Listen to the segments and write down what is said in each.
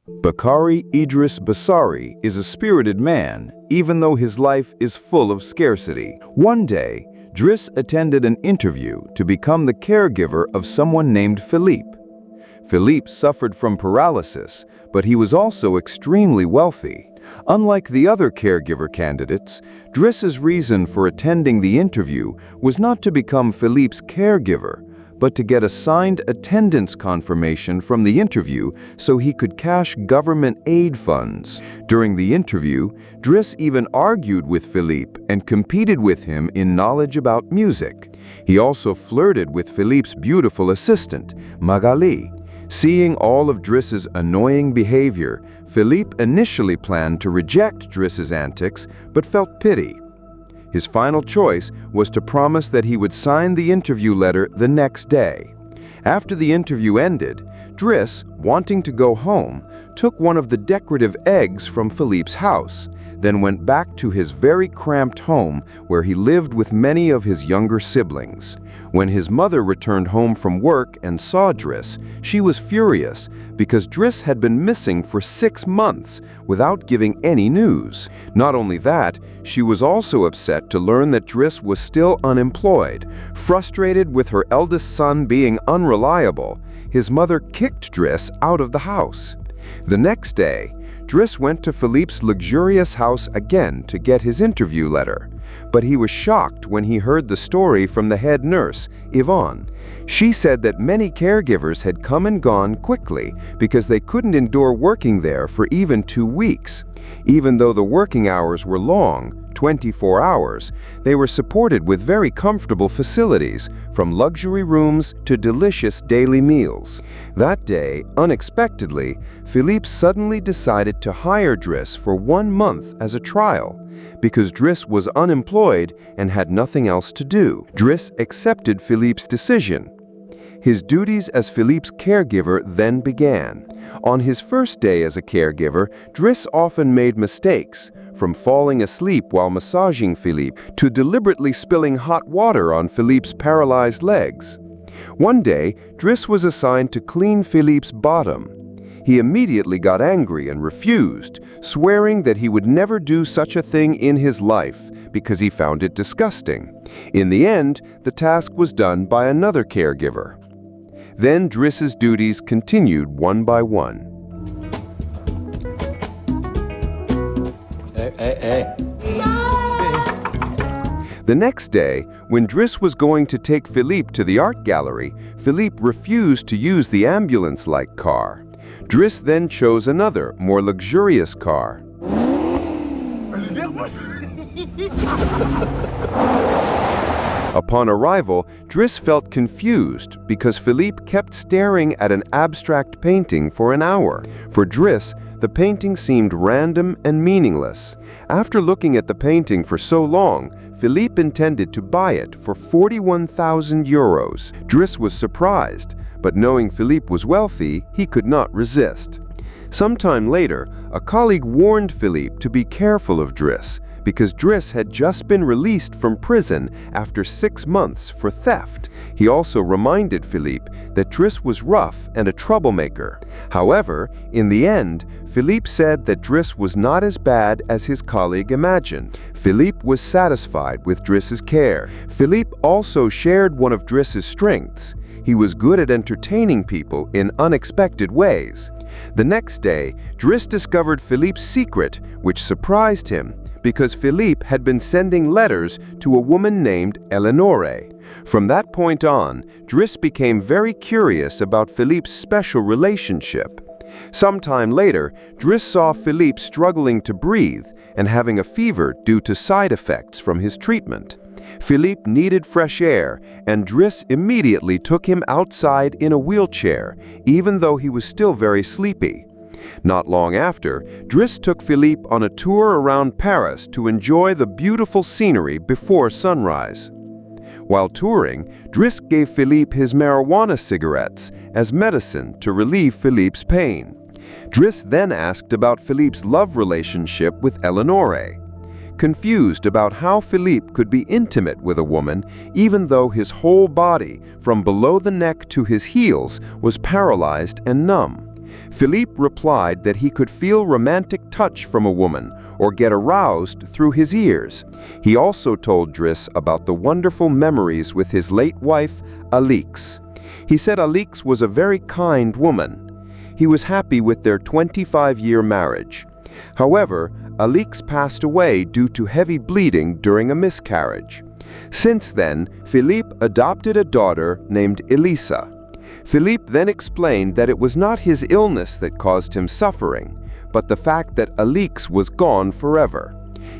Bakari Idris Basari is a spirited man, even though his life is full of scarcity. One day, Driss attended an interview to become the caregiver of someone named Philippe. Philippe suffered from paralysis, but he was also extremely wealthy. Unlike the other caregiver candidates, Driss's reason for attending the interview was not to become Philippe's caregiver, but to get a signed attendance confirmation from the interview so he could cash government aid funds. During the interview, Driss even argued with Philippe and competed with him in knowledge about music. He also flirted with Philippe's beautiful assistant, Magali. Seeing all of Driss's annoying behavior, Philippe initially planned to reject Driss's antics, but felt pity. His final choice was to promise that he would sign the interview letter the next day. After the interview ended, Driss, wanting to go home, took one of the decorative eggs from Philippe's house, then went back to his very cramped home where he lived with many of his younger siblings. When his mother returned home from work and saw Driss, she was furious because Driss had been missing for 6 months without giving any news. Not only that, she was also upset to learn that Driss was still unemployed. Frustrated with her eldest son being unreliable, his mother kicked Driss out of the house. The next day, Driss went to Philippe's luxurious house again to get his interview letter, but he was shocked when he heard the story from the head nurse, Yvonne. She said that many caregivers had come and gone quickly because they couldn't endure working there for even 2 weeks. Even though the working hours were long, 24 hours, they were supported with very comfortable facilities, from luxury rooms to delicious daily meals. That day, unexpectedly, Philippe suddenly decided to hire Driss for 1 month as a trial. Because Driss was unemployed and had nothing else to do, Driss accepted Philippe's decision. His duties as Philippe's caregiver then began. On his first day as a caregiver, Driss often made mistakes, from falling asleep while massaging Philippe to deliberately spilling hot water on Philippe's paralyzed legs. One day, Driss was assigned to clean Philippe's bottom. He immediately got angry and refused, swearing that he would never do such a thing in his life because he found it disgusting. In the end, the task was done by another caregiver. Then Driss's duties continued one by one. The next day, when Driss was going to take Philippe to the art gallery, Philippe refused to use the ambulance-like car. Driss then chose another, more luxurious car. Upon arrival, Driss felt confused because Philippe kept staring at an abstract painting for an hour. For Driss, the painting seemed random and meaningless. After looking at the painting for so long, Philippe intended to buy it for 41,000 euros. Driss was surprised, but knowing Philippe was wealthy, he could not resist. Sometime later, a colleague warned Philippe to be careful of Driss, because Driss had just been released from prison after 6 months for theft. He also reminded Philippe that Driss was rough and a troublemaker. However, in the end, Philippe said that Driss was not as bad as his colleague imagined. Philippe was satisfied with Driss's care. Philippe also shared one of Driss's strengths. He was good at entertaining people in unexpected ways. The next day, Driss discovered Philippe's secret, which surprised him, because Philippe had been sending letters to a woman named Eleonore. From that point on, Driss became very curious about Philippe's special relationship. Sometime later, Driss saw Philippe struggling to breathe and having a fever due to side effects from his treatment. Philippe needed fresh air, and Driss immediately took him outside in a wheelchair, even though he was still very sleepy. Not long after, Driss took Philippe on a tour around Paris to enjoy the beautiful scenery before sunrise. While touring, Driss gave Philippe his marijuana cigarettes as medicine to relieve Philippe's pain. Driss then asked about Philippe's love relationship with Eleonore. Confused about how Philippe could be intimate with a woman, even though his whole body, from below the neck to his heels, was paralyzed and numb. Philippe replied that he could feel romantic touch from a woman or get aroused through his ears. He also told Driss about the wonderful memories with his late wife, Alix. He said Alix was a very kind woman. He was happy with their 25-year marriage. However, Alix passed away due to heavy bleeding during a miscarriage. Since then, Philippe adopted a daughter named Elisa. Philippe then explained that it was not his illness that caused him suffering, but the fact that Alix was gone forever.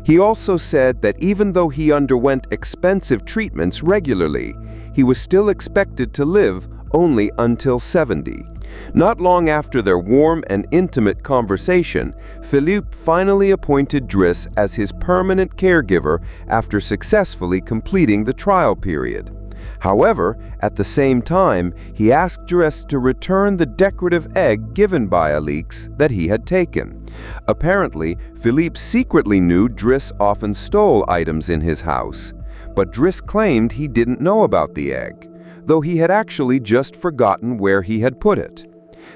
He also said that even though he underwent expensive treatments regularly, he was still expected to live only until 70. Not long after their warm and intimate conversation, Philippe finally appointed Driss as his permanent caregiver after successfully completing the trial period. However, at the same time, he asked Driss to return the decorative egg given by Alix that he had taken. Apparently, Philippe secretly knew Driss often stole items in his house, but Driss claimed he didn't know about the egg, though he had actually just forgotten where he had put it.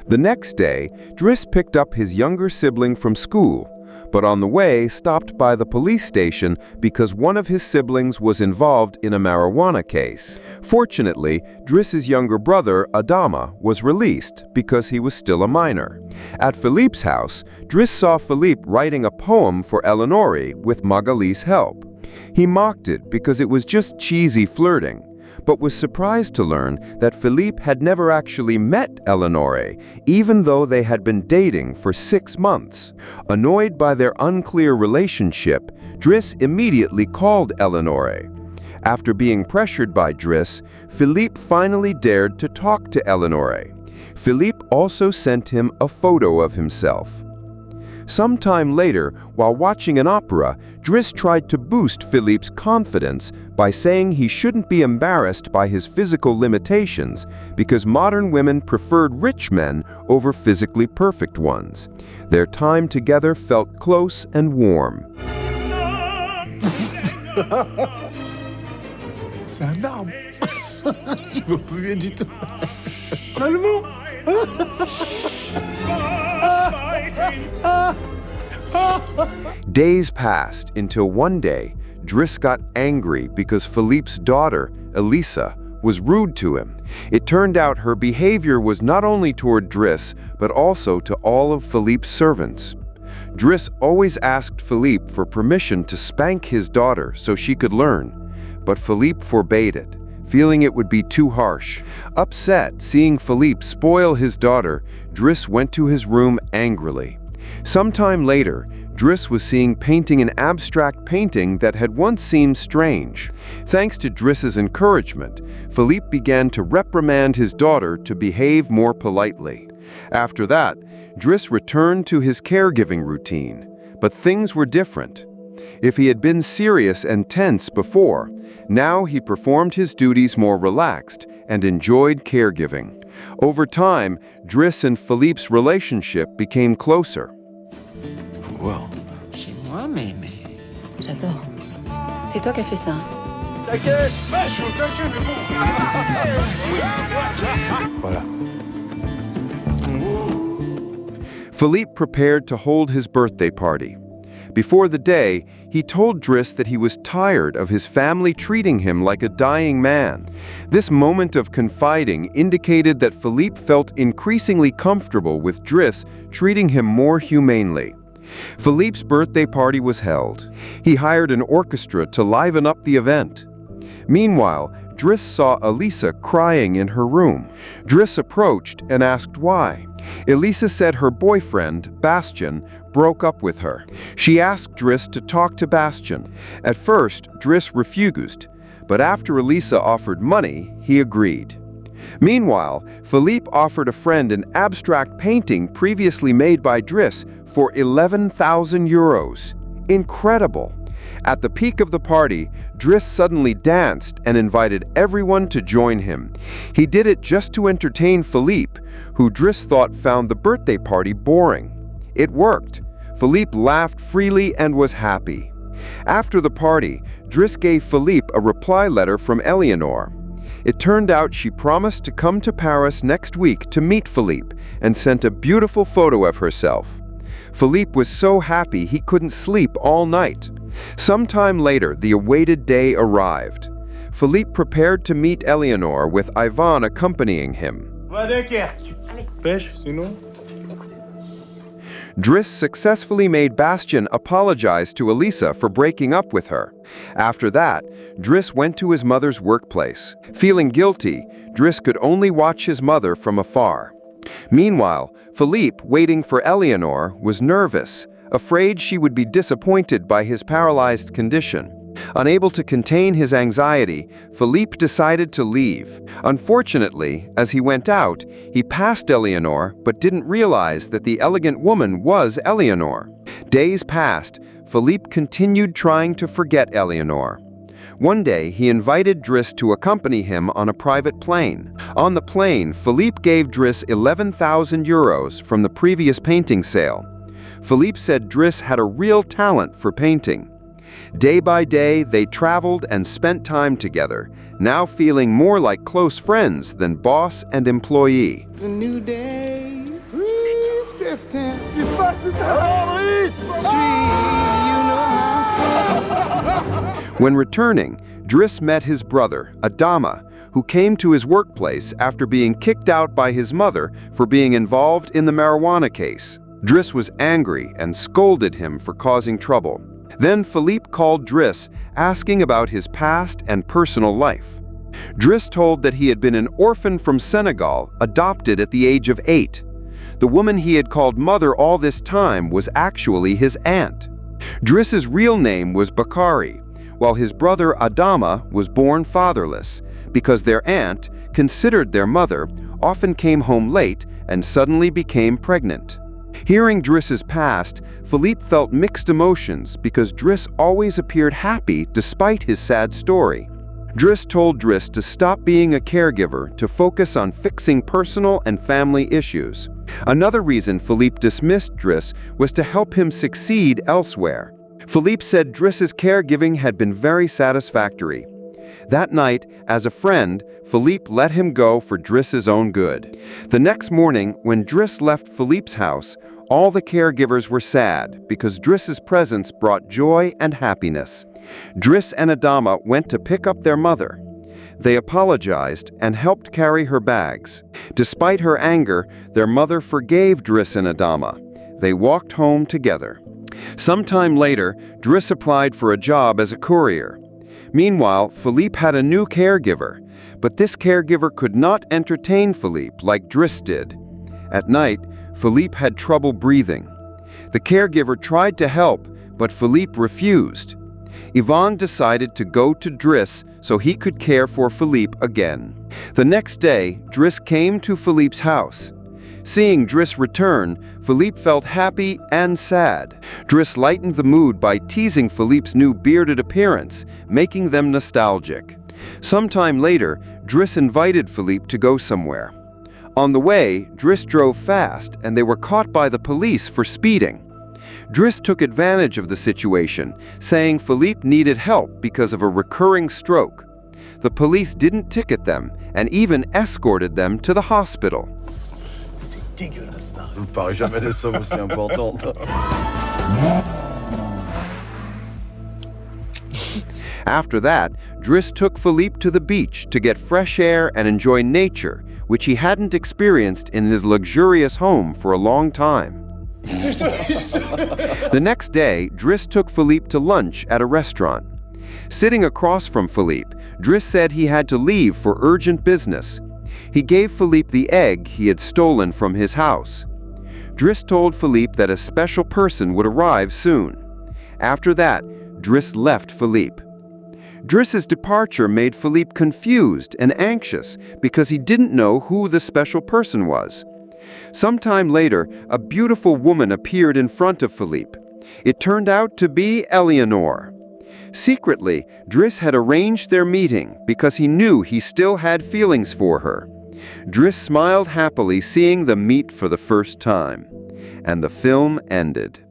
The next day, Driss picked up his younger sibling from school, but on the way stopped by the police station because one of his siblings was involved in a marijuana case. Fortunately, Driss's younger brother, Adama, was released because he was still a minor. At Philippe's house, Driss saw Philippe writing a poem for Eleonore with Magali's help. He mocked it because it was just cheesy flirting, but was surprised to learn that Philippe had never actually met Eleonore, even though they had been dating for 6 months. Annoyed by their unclear relationship, Driss immediately called Eleonore. After being pressured by Driss, Philippe finally dared to talk to Eleonore. Philippe also sent him a photo of himself. Sometime later, while watching an opera, Driss tried to boost Philippe's confidence by saying he shouldn't be embarrassed by his physical limitations because modern women preferred rich men over physically perfect ones. Their time together felt close and warm. C'est un arbre. Je veux plus bien du tout. Allemand. Days passed until one day, Driss got angry because Philippe's daughter, Elisa, was rude to him. It turned out her behavior was not only toward Driss, but also to all of Philippe's servants. Driss always asked Philippe for permission to spank his daughter so she could learn, but Philippe forbade it, feeling it would be too harsh. Upset seeing Philippe spoil his daughter, Driss went to his room angrily. Sometime later, Driss was painting an abstract painting that had once seemed strange. Thanks to Driss's encouragement, Philippe began to reprimand his daughter to behave more politely. After that, Driss returned to his caregiving routine, but things were different. If he had been serious and tense before, now he performed his duties more relaxed and enjoyed caregiving. Over time, Driss and Philippe's relationship became closer. Wow. C'est moi, mais... J'adore. C'est toi qui as fait ça. T'inquiète. Je suis t'inquiète, mais bon. Voilà. Philippe prepared to hold his birthday party. Before the day, he told Driss that he was tired of his family treating him like a dying man. This moment of confiding indicated that Philippe felt increasingly comfortable with Driss treating him more humanely. Philippe's birthday party was held. He hired an orchestra to liven up the event. Meanwhile, Driss saw Elisa crying in her room. Driss approached and asked why. Elisa said her boyfriend, Bastien, broke up with her. She asked Driss to talk to Bastien. At first, Driss refused, but after Elisa offered money, he agreed. Meanwhile, Philippe offered a friend an abstract painting previously made by Driss for 11,000 euros. Incredible! At the peak of the party, Driss suddenly danced and invited everyone to join him. He did it just to entertain Philippe, who Driss thought found the birthday party boring. It worked. Philippe laughed freely and was happy. After the party, Driss gave Philippe a reply letter from Eleonore. It turned out she promised to come to Paris next week to meet Philippe and sent a beautiful photo of herself. Philippe was so happy he couldn't sleep all night. Sometime later, the awaited day arrived. Philippe prepared to meet Eleanor with Ivan accompanying him. Pêche, sinon? Driss successfully made Bastien apologize to Elisa for breaking up with her. After that, Driss went to his mother's workplace. Feeling guilty, Driss could only watch his mother from afar. Meanwhile, Philippe, waiting for Eleanor, was nervous, afraid she would be disappointed by his paralyzed condition. Unable to contain his anxiety, Philippe decided to leave. Unfortunately, as he went out, he passed Eleanor but didn't realize that the elegant woman was Eleanor. Days passed. Philippe continued trying to forget Eleanor. One day, he invited Driss to accompany him on a private plane. On the plane, Philippe gave Driss 11,000 euros from the previous painting sale. Philippe said Driss had a real talent for painting. Day by day, they traveled and spent time together, now feeling more like close friends than boss and employee. It's a new day, breeze drifting. When returning, Driss met his brother, Adama, who came to his workplace after being kicked out by his mother for being involved in the marijuana case. Driss was angry and scolded him for causing trouble. Then Philippe called Driss, asking about his past and personal life. Driss told that he had been an orphan from Senegal, adopted at the age of 8. The woman he had called mother all this time was actually his aunt. Driss's real name was Bakari, while his brother Adama was born fatherless, because their aunt, considered their mother, often came home late and suddenly became pregnant. Hearing Driss's past, Philippe felt mixed emotions because Driss always appeared happy despite his sad story. Driss told Driss to stop being a caregiver to focus on fixing personal and family issues. Another reason Philippe dismissed Driss was to help him succeed elsewhere. Philippe said Driss's caregiving had been very satisfactory. That night, as a friend, Philippe let him go for Driss's own good. The next morning, when Driss left Philippe's house, all the caregivers were sad because Driss's presence brought joy and happiness. Driss and Adama went to pick up their mother. They apologized and helped carry her bags. Despite her anger, their mother forgave Driss and Adama. They walked home together. Sometime later, Driss applied for a job as a courier. Meanwhile, Philippe had a new caregiver, but this caregiver could not entertain Philippe like Driss did. At night, Philippe had trouble breathing. The caregiver tried to help, but Philippe refused. Yvonne decided to go to Driss so he could care for Philippe again. The next day, Driss came to Philippe's house. Seeing Driss return, Philippe felt happy and sad. Driss lightened the mood by teasing Philippe's new bearded appearance, making them nostalgic. Sometime later, Driss invited Philippe to go somewhere. On the way, Driss drove fast and they were caught by the police for speeding. Driss took advantage of the situation, saying Philippe needed help because of a recurring stroke. The police didn't ticket them and even escorted them to the hospital. C'est dégueulasse ça. Vous parlez jamais des sommes aussi importantes. After that, Driss took Philippe to the beach to get fresh air and enjoy nature, which he hadn't experienced in his luxurious home for a long time. The next day, Driss took Philippe to lunch at a restaurant. Sitting across from Philippe, Driss said he had to leave for urgent business. He gave Philippe the egg he had stolen from his house. Driss told Philippe that a special person would arrive soon. After that, Driss left Philippe. Driss's departure made Philippe confused and anxious because he didn't know who the special person was. Sometime later, a beautiful woman appeared in front of Philippe. It turned out to be Eleanor. Secretly, Driss had arranged their meeting because he knew he still had feelings for her. Driss smiled happily seeing them meet for the first time, and the film ended.